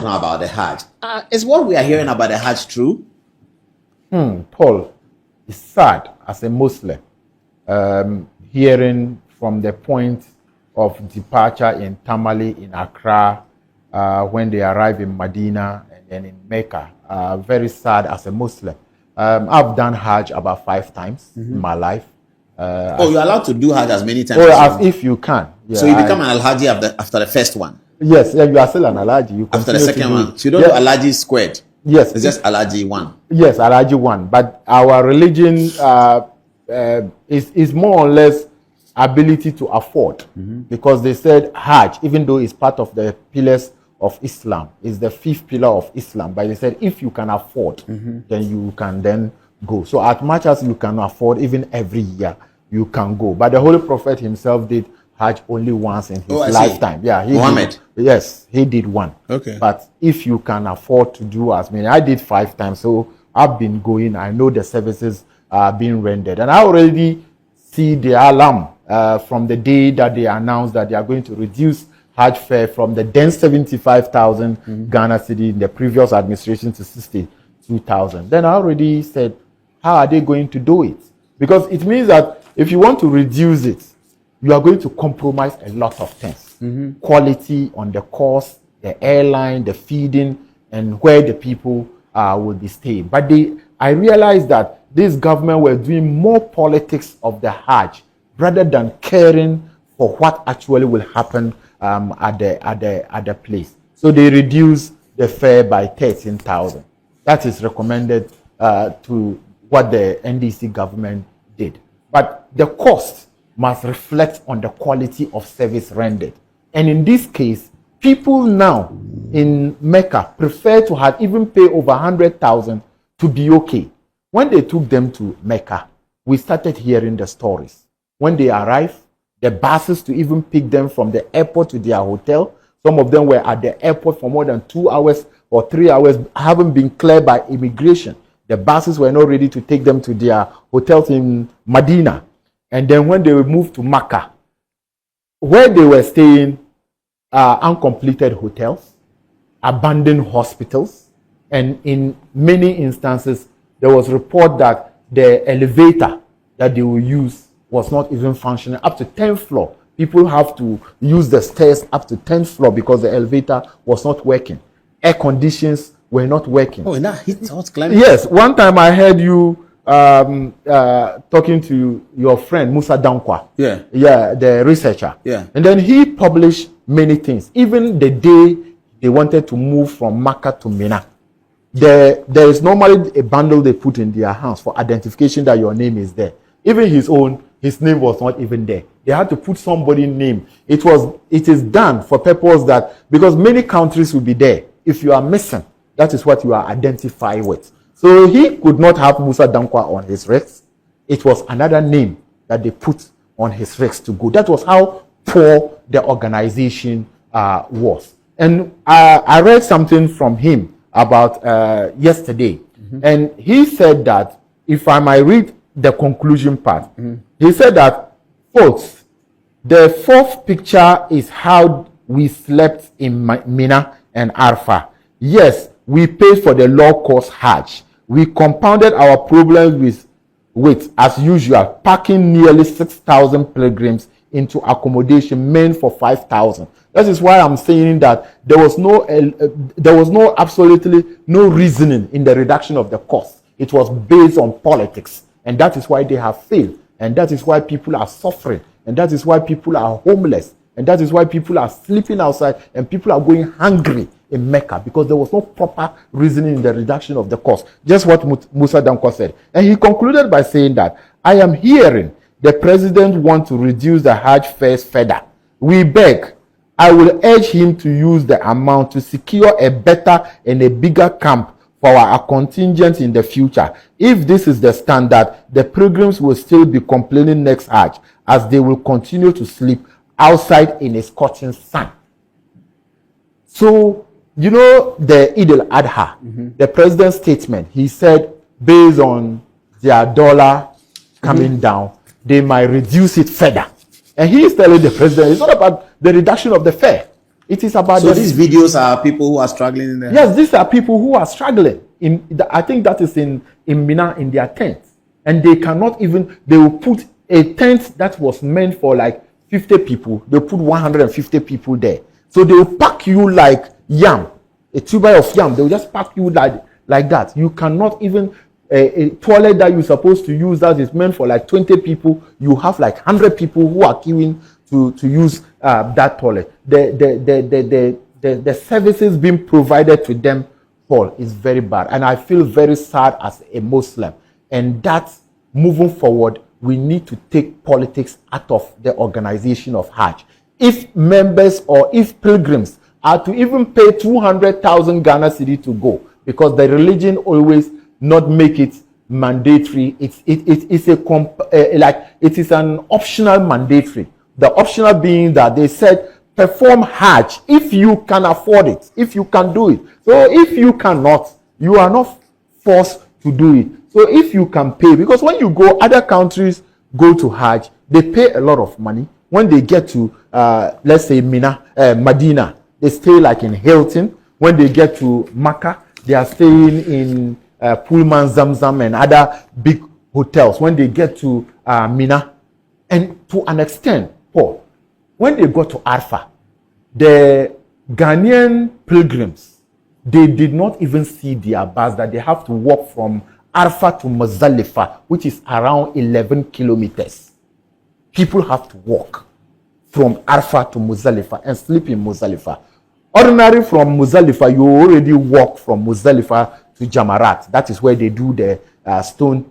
now about the Hajj. Is what we are hearing about the Hajj true? Paul, it's sad as a Muslim hearing from the point of departure in Tamale, in Accra, when they arrive in Medina and then in Mecca. Very sad as a Muslim. I've done Hajj about 5 times in my life. You're allowed to do Hajj as many times as if you can. Yeah, so you become an Al-Haji after the first one? Yes, you are still an Al-Haji. You after the second one. So you don't do Al-Haji squared? Yes. It's just Al-Haji 1? Yes, Al-Haji 1. But our religion is more or less ability to afford. Because they said Hajj, even though it's part of the pillars of Islam, is the 5th pillar of Islam. But they said if you can afford, then you can then go. So as much as you can afford, even every year, you can go. But the Holy Prophet himself did Hajj only once in his lifetime. Yeah, Muhammad? Yes, he did 1. Okay. But if you can afford to do as many, I did 5 times. So I've been going. I know the services are being rendered. And I already see the alarm from the day that they announced that they are going to reduce Hajj fare from the then 75,000 Ghana cedi in the previous administration to 62,000. Then I already said, how are they going to do it? Because it means that if you want to reduce it, you are going to compromise a lot of things. Quality on the course, the airline, the feeding, and where the people will be staying. But I realized that this government were doing more politics of the Hajj rather than caring for what actually will happen at the place. So they reduced the fare by 13,000. That is recommended to what the NDC government did. But the cost must reflect on the quality of service rendered. And in this case, people now in Mecca prefer to have even pay over 100,000 to be okay. When they took them to Mecca, we started hearing the stories. When they arrived, the buses to even pick them from the airport to their hotel, some of them were at the airport for more than 2 hours or 3 hours, haven't been cleared by immigration. The buses were not ready to take them to their hotels in Medina. And then when they moved to Makkah, where they were staying, uncompleted hotels, abandoned hospitals, and in many instances, there was report that the elevator that they will use was not even functioning up to 10th floor. People have to use the stairs up to 10th floor because the elevator was not working. Air conditions were not working. Oh, and that hit hot climate. Yes, one time I heard you talking to your friend Musa Dankwa. Yeah, the researcher. Yeah. And then he published many things. Even the day they wanted to move from Makkah to Mina, there is normally a bundle they put in their hands for identification that your name is there. Even his name was not even there. They had to put somebody's name. It is done for purpose that, because many countries will be there. If you are missing, that is what you are identified with. So he could not have Musa Dankwa on his recs. It was another name that they put on his recs to go. That was how poor the organization was. And I read something from him about yesterday. And he said that, if I might read the conclusion part, he said that, folks, the 4th picture is how we slept in Mina and Arfa. Yes, we paid for the low-cost Hajj. We compounded our problems with, as usual, packing nearly 6,000 pilgrims into accommodation meant for 5,000. That is why I'm saying that there was absolutely no reasoning in the reduction of the cost. It was based on politics, and that is why they have failed, and that is why people are suffering, and that is why people are homeless, and that is why people are sleeping outside, and people are going hungry in Mecca, because there was no proper reasoning in the reduction of the cost. Just what Musa Dankwa said. And he concluded by saying that, I am hearing the president want to reduce the Hajj fares further. We beg, I will urge him to use the amount to secure a better and a bigger camp for our contingent in the future. If this is the standard, the pilgrims will still be complaining next Hajj, as they will continue to sleep outside in a scorching sun. So, you know, the Eid al-Adha, the president's statement, he said, based on their dollar coming down, they might reduce it further. And he is telling the president, it's not about the reduction of the fare. It is about. So these videos are people who are struggling in there. Yes, these are people who are struggling. I think that is in Mina in their tents, and they cannot even. They will put a tent that was meant for like 50 people. They put 150 people there. So they will pack you like yam, a tuber of yam. They will just pack you like that. You cannot even. A toilet that you're supposed to use that is meant for like 20 people, you have like 100 people who are queuing to use that toilet. The services being provided to them, Paul, is very bad. And I feel very sad as a Muslim. And that, moving forward, we need to take politics out of the organization of Hajj. If members or if pilgrims are to even pay 200,000 Ghana cedi to go, because the religion always not make it mandatory. It is an optional mandatory. The optional being that they said perform Hajj if you can afford it, if you can do it. So if you cannot, you are not forced to do it. So if you can pay, because when you go, other countries go to Hajj, they pay a lot of money. When they get to let's say Medina, they stay like in Hilton. When they get to Makkah, they are staying in Pullman, Zamzam, and other big hotels. When they get to Mina, and to an extent, Paul, when they got to Arfa, the Ghanaian pilgrims, they did not even see their bus, that they have to walk from Arfa to Muzdalifah, which is around 11 kilometers. People have to walk from Arfa to Muzdalifah and sleep in Muzdalifah. Ordinary from Muzdalifah, you already walk from Muzdalifah to Jamarat. That is where they do the stone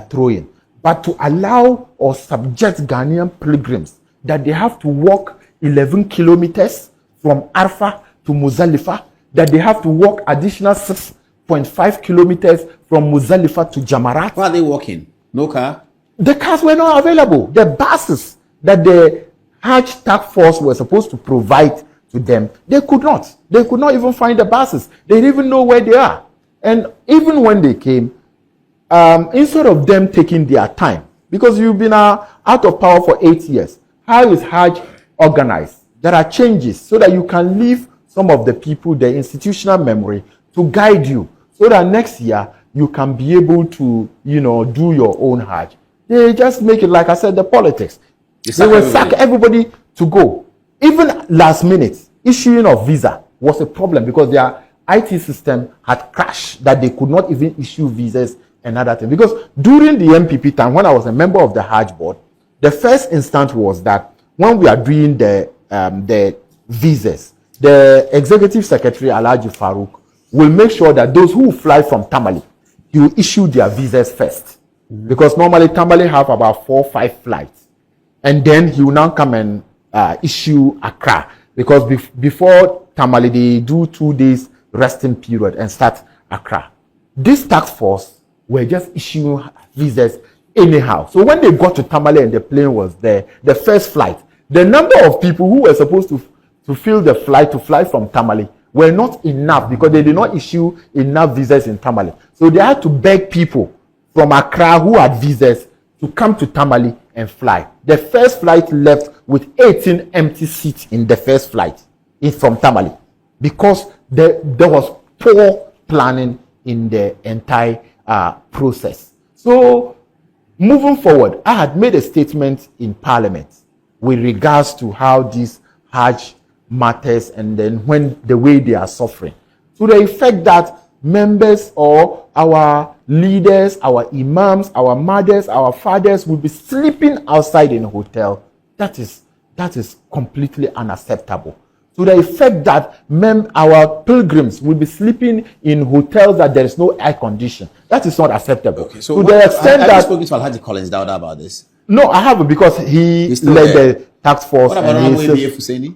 throwing. But to allow or subject Ghanaian pilgrims that they have to walk 11 kilometers from Arfa to Muzdalifah, that they have to walk additional 6.5 kilometers from Muzdalifah to Jamarat. Why are they walking? No car? The cars were not available. The buses that the Hajj task force were supposed to provide to them, they could not. They could not even find the buses. They didn't even know where they are. And even when they came, instead of them taking their time, because you've been out of power for 8 years, how is Hajj organized? There are changes so that you can leave some of the people, the institutional memory, to guide you, so that next year you can be able to, do your own Hajj. They just make it, like I said, the politics. They will sack everybody to go. Even last minute, issuing of visa was a problem because their IT system had crashed, that they could not even issue visas and other things. Because during the MPP time, when I was a member of the Hajj board, the first instance was that when we are doing the visas, the executive secretary, Alhaji Farouk, will make sure that those who fly from Tamale, he will issue their visas first. Mm-hmm. Because normally Tamale have about 4 or 5 flights. And then he will now come and issue Accra. Because before Tamale, they do 2 days resting period and start Accra. This task force were just issuing visas anyhow. So when they got to Tamale and the plane was there, the first flight, the number of people who were supposed to fill the flight to fly from Tamale were not enough, because they did not issue enough visas in Tamale. So they had to beg people from Accra who had visas to come to Tamale and fly. The first flight left with 18 empty seats in the first flight from Tamale, because there was poor planning in the entire process. So moving forward, I had made a statement in Parliament with regards to how this Hajj matters, and then when the way they are suffering, to the effect that members or our leaders, our imams, our mothers, our fathers will be sleeping outside in a hotel. That is completely unacceptable. To the effect that our pilgrims will be sleeping in hotels that there is no air condition. That is not acceptable. Okay, so to the extent have you spoken to Alhaji Collins Dauda about this? No, I haven't, because he led the task force. What about Honorable ABF Husseini?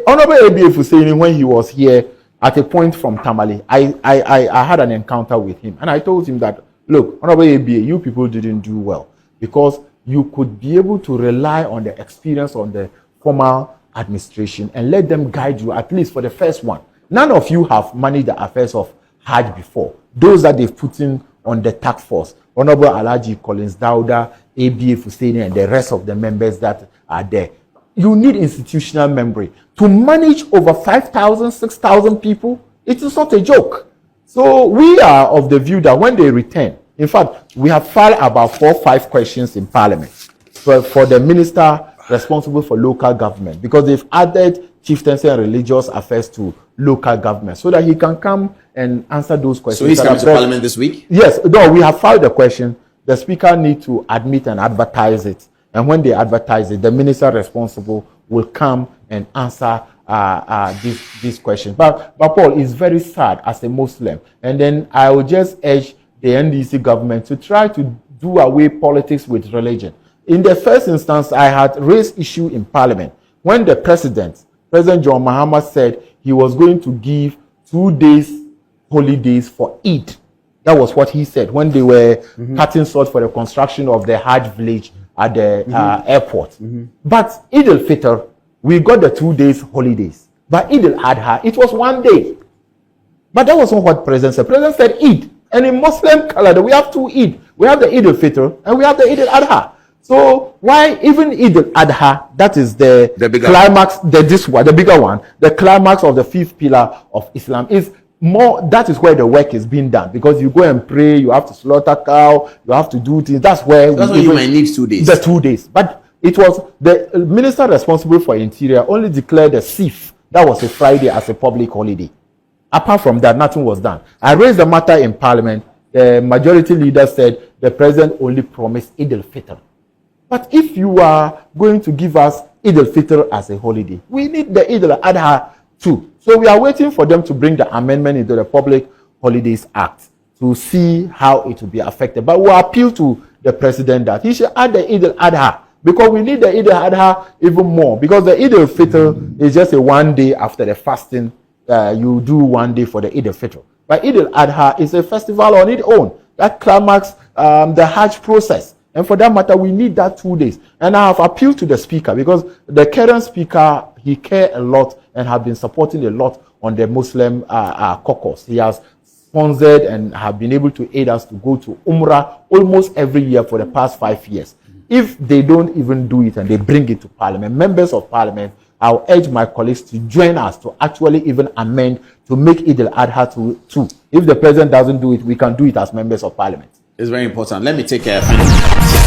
Honorable ABF Husseini, when he was here at a point from Tamale, I had an encounter with him, and I told him that, look, Honorable ABA, you people didn't do well, because you could be able to rely on the experience on the former administration and let them guide you, at least for the first one. None of you have managed the affairs of Hajj before. Those that they've put in on the task force, Honorable Alhaji Collins Dauda, ABF Husseini, and the rest of the members that are there. you need institutional memory. To manage over 5,000, 6,000 people, it is not a joke. So we are of the view that when they return, in fact, we have filed about 4 or 5 questions in Parliament for the minister responsible for local government, because they've added chieftaincy and religious affairs to local government, so that he can come and answer those questions. So he's coming to Parliament this week? Yes, no, we have filed the question. The speaker needs to admit and advertise it. And when they advertise it, the minister responsible will come and answer these questions. But Paul, is very sad as a Muslim. And then I will just urge the NDC government to try to do away politics with religion. In the first instance, I had raised issue in Parliament when the President John Mahama, said he was going to give 2 days holidays for Eid. That was what he said when they were cutting swords for the construction of the Hajj village at the airport. But Eid al-Fitr, we got the 2 days holidays. But Eid al-Adha, it was 1 day. But that wasn't what President said. President said Eid. And in Muslim calendar, we have 2 Eid. We have the Eid al-Fitr and we have the Eid al-Adha. So why even Eid al-Adha, that is the climax, the bigger one, the climax of the 5th pillar of Islam, is more, that is where the work is being done, because you go and pray, you have to slaughter cow, you have to do things. That's where you might need 2 days. The 2 days. But it was the minister responsible for Interior only declared the 6th, that was a Friday, as a public holiday. Apart from that, nothing was done. I raised the matter in Parliament. The majority leader said the president only promised Eid al-Fitr. But if you are going to give us Eid al-Fitr as a holiday, we need the Eid al-Adha too. So we are waiting for them to bring the amendment into the Public Holidays Act to see how it will be affected. But we appeal to the president that he should add the Eid al-Adha, because we need the Eid al-Adha even more, because the Eid al-Fitr is just a 1 day after the fasting. You do 1 day for the Eid al-Fitr. But Eid al-Adha is a festival on its own that climax the Hajj process. And for that matter, we need that 2 days. And I have appealed to the speaker, because the current speaker, he cares a lot and have been supporting a lot on the Muslim caucus. He has sponsored and have been able to aid us to go to Umrah almost every year for the past 5 years. If they don't even do it and they bring it to Parliament, members of Parliament, I'll urge my colleagues to join us to actually even amend to make Eid al-Adha too. If the president doesn't do it, we can do it as members of Parliament. It's very important. Let me take a final.